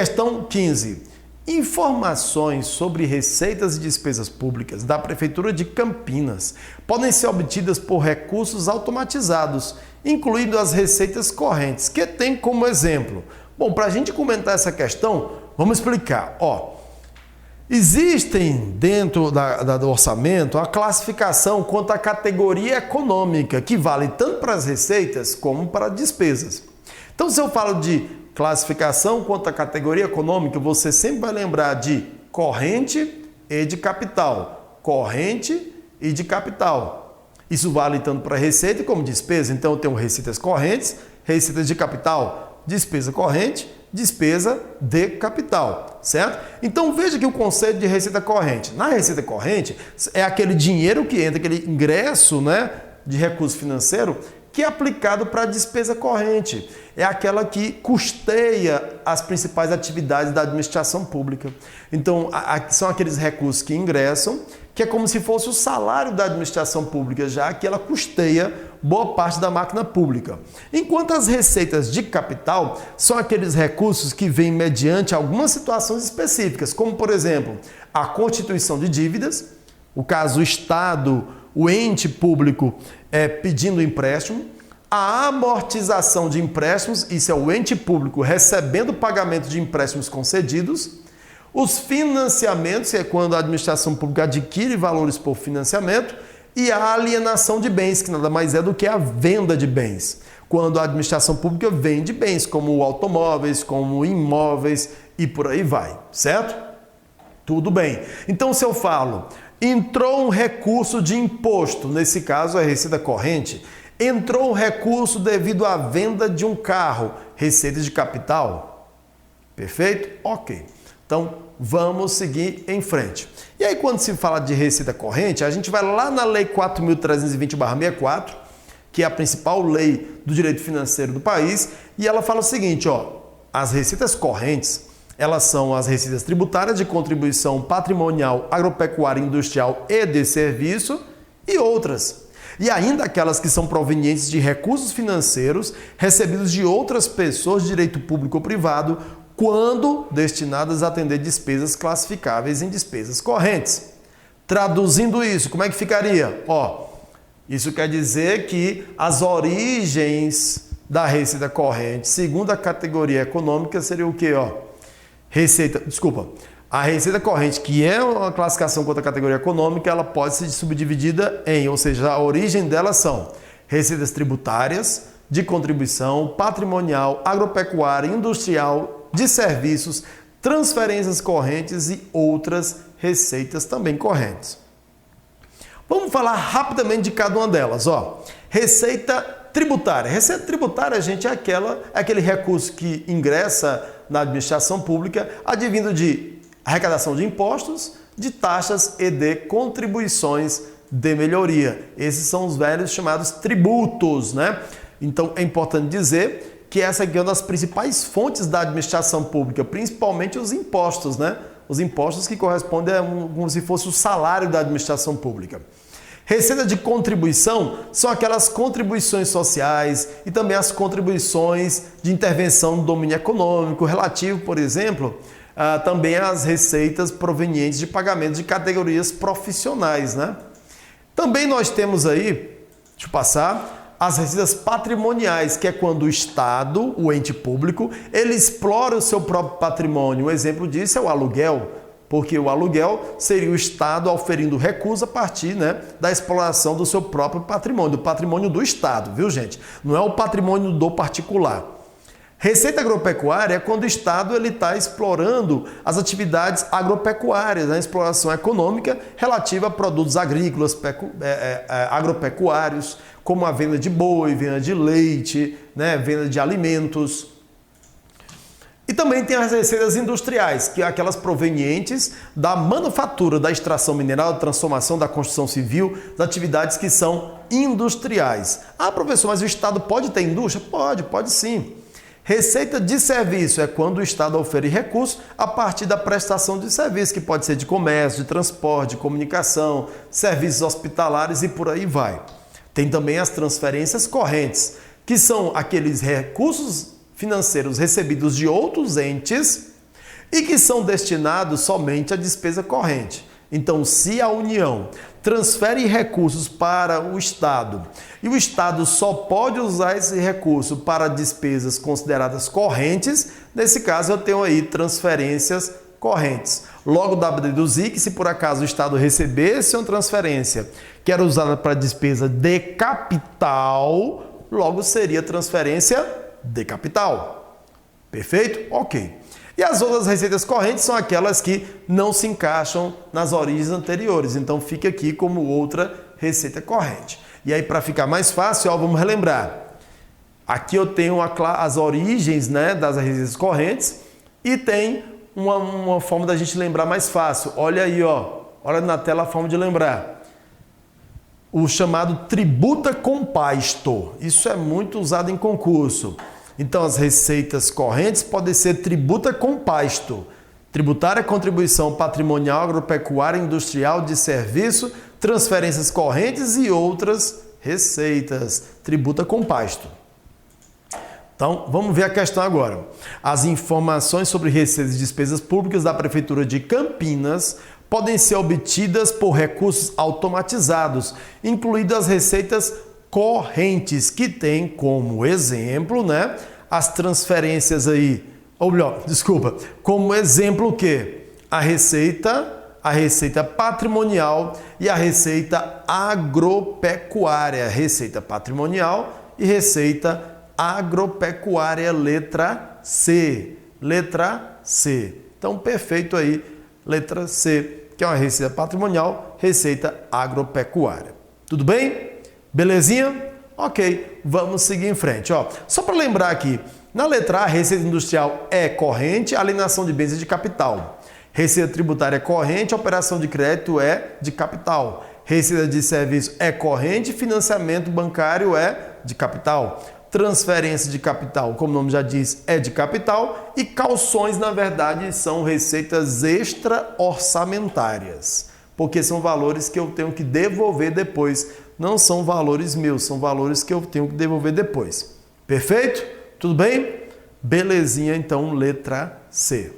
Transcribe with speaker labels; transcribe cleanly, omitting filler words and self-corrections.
Speaker 1: Questão 15. Informações sobre receitas e despesas públicas da Prefeitura de Campinas podem ser obtidas por recursos automatizados, incluindo as receitas correntes, que tem como exemplo. Bom, para a gente comentar essa questão, vamos explicar. Existem dentro do orçamento a classificação quanto à categoria econômica, que vale tanto para as receitas como para as despesas. Então, se eu falo de classificação quanto à categoria econômica, você sempre vai lembrar de corrente e de capital. Corrente e de capital. Isso vale tanto para receita como despesa. Então, eu tenho receitas correntes, receitas de capital, despesa corrente, despesa de capital, certo? Então, veja que o conceito de receita corrente. Na receita corrente, é aquele dinheiro que entra, aquele ingresso, né, de recurso financeiro, que é aplicado para a despesa corrente. É aquela que custeia as principais atividades da administração pública. Então, são aqueles recursos que ingressam, que é como se fosse o salário da administração pública, já que ela custeia boa parte da máquina pública. Enquanto as receitas de capital são aqueles recursos que vêm mediante algumas situações específicas, como, por exemplo, a constituição de dívidas, o caso o Estado, o ente público pedindo empréstimo, a amortização de empréstimos, isso é o ente público recebendo pagamento de empréstimos concedidos, os financiamentos, que é quando a administração pública adquire valores por financiamento, e a alienação de bens, que nada mais é do que a venda de bens, quando a administração pública vende bens, como automóveis, como imóveis e por aí vai, certo? Tudo bem. Então, se eu falo, entrou um recurso de imposto, nesse caso é receita corrente, entrou um recurso devido à venda de um carro, receita de capital. Perfeito? Ok. Então, vamos seguir em frente. E aí, quando se fala de receita corrente, a gente vai lá na Lei 4.320/64, que é a principal lei do direito financeiro do país, e ela fala o seguinte, as receitas correntes, elas são as receitas tributárias de contribuição patrimonial, agropecuária, industrial e de serviço e outras. E ainda aquelas que são provenientes de recursos financeiros recebidos de outras pessoas de direito público ou privado, quando destinadas a atender despesas classificáveis em despesas correntes. Traduzindo isso, como é que ficaria? Isso quer dizer que as origens da receita corrente, segundo a categoria econômica, seria o quê? A receita corrente, que é uma classificação quanto à categoria econômica, ela pode ser subdividida ou seja, a origem delas são receitas tributárias, de contribuição, patrimonial, agropecuária, industrial, de serviços, transferências correntes e outras receitas também correntes. Vamos falar rapidamente de cada uma delas. Receita tributária. Receita tributária, gente, é aquele recurso que ingressa na administração pública, advindo de arrecadação de impostos, de taxas e de contribuições de melhoria. Esses são os velhos chamados tributos, né? Então, é importante dizer que essa aqui é uma das principais fontes da administração pública, principalmente os impostos, né? Os impostos que correspondem como se fosse o salário da administração pública. Receita de contribuição são aquelas contribuições sociais e também as contribuições de intervenção no domínio econômico, relativo, por exemplo, também às receitas provenientes de pagamento de categorias profissionais, né? Também nós temos aí, deixa eu passar, as receitas patrimoniais, que é quando o Estado, o ente público, ele explora o seu próprio patrimônio. Um exemplo disso é o aluguel, porque o aluguel seria o Estado oferindo recurso a partir, da exploração do seu próprio patrimônio, do patrimônio do Estado, viu, gente? Não é o patrimônio do particular. Receita agropecuária é quando o Estado está explorando as atividades agropecuárias, a exploração econômica relativa a produtos agrícolas, agropecuários, como a venda de boi, venda de leite, venda de alimentos. E também tem as receitas industriais, que é aquelas provenientes da manufatura, da extração mineral, da transformação, da construção civil, das atividades que são industriais. Professor, mas o Estado pode ter indústria? Pode sim. Receita de serviço é quando o Estado ofere recursos a partir da prestação de serviço, que pode ser de comércio, de transporte, de comunicação, serviços hospitalares e por aí vai. Tem também as transferências correntes, que são aqueles recursos financeiros recebidos de outros entes e que são destinados somente à despesa corrente. Então, se a União transfere recursos para o Estado e o Estado só pode usar esse recurso para despesas consideradas correntes, nesse caso eu tenho aí transferências correntes. Logo dá para deduzir que se por acaso o Estado recebesse uma transferência que era usada para despesa de capital, logo seria transferência de capital. Perfeito? Ok. E as outras receitas correntes são aquelas que não se encaixam nas origens anteriores. Então fica aqui como outra receita corrente. E aí, para ficar mais fácil, vamos relembrar. Aqui eu tenho as origens, né, das receitas correntes e tem uma forma da gente lembrar mais fácil. Olha aí, olha na tela a forma de lembrar. O chamado tributa com pasto. Isso é muito usado em concurso. Então, as receitas correntes podem ser tributa com pasto, tributária, contribuição patrimonial, agropecuária, industrial, de serviço, transferências correntes e outras receitas. Tributa com pasto. Então, vamos ver a questão agora. As informações sobre receitas e despesas públicas da Prefeitura de Campinas podem ser obtidas por recursos automatizados, incluídas as receitas correntes, que tem como exemplo, né, as transferências aí, ou melhor, desculpa, como exemplo o quê? A receita patrimonial e a receita agropecuária. Receita patrimonial e receita agropecuária, letra C. Letra C. Então, perfeito aí, letra C, que é uma receita patrimonial, receita agropecuária. Tudo bem? Belezinha? Ok, vamos seguir em frente. Só para lembrar aqui, na letra A, receita industrial é corrente, alienação de bens é de capital. Receita tributária é corrente, operação de crédito é de capital. Receita de serviço é corrente, financiamento bancário é de capital. Transferência de capital, como o nome já diz, é de capital. E calções, na verdade, são receitas extra-orçamentárias, porque são valores que eu tenho que devolver depois. Não são valores meus, são valores que eu tenho que devolver depois. Perfeito? Tudo bem? Belezinha, então, letra C.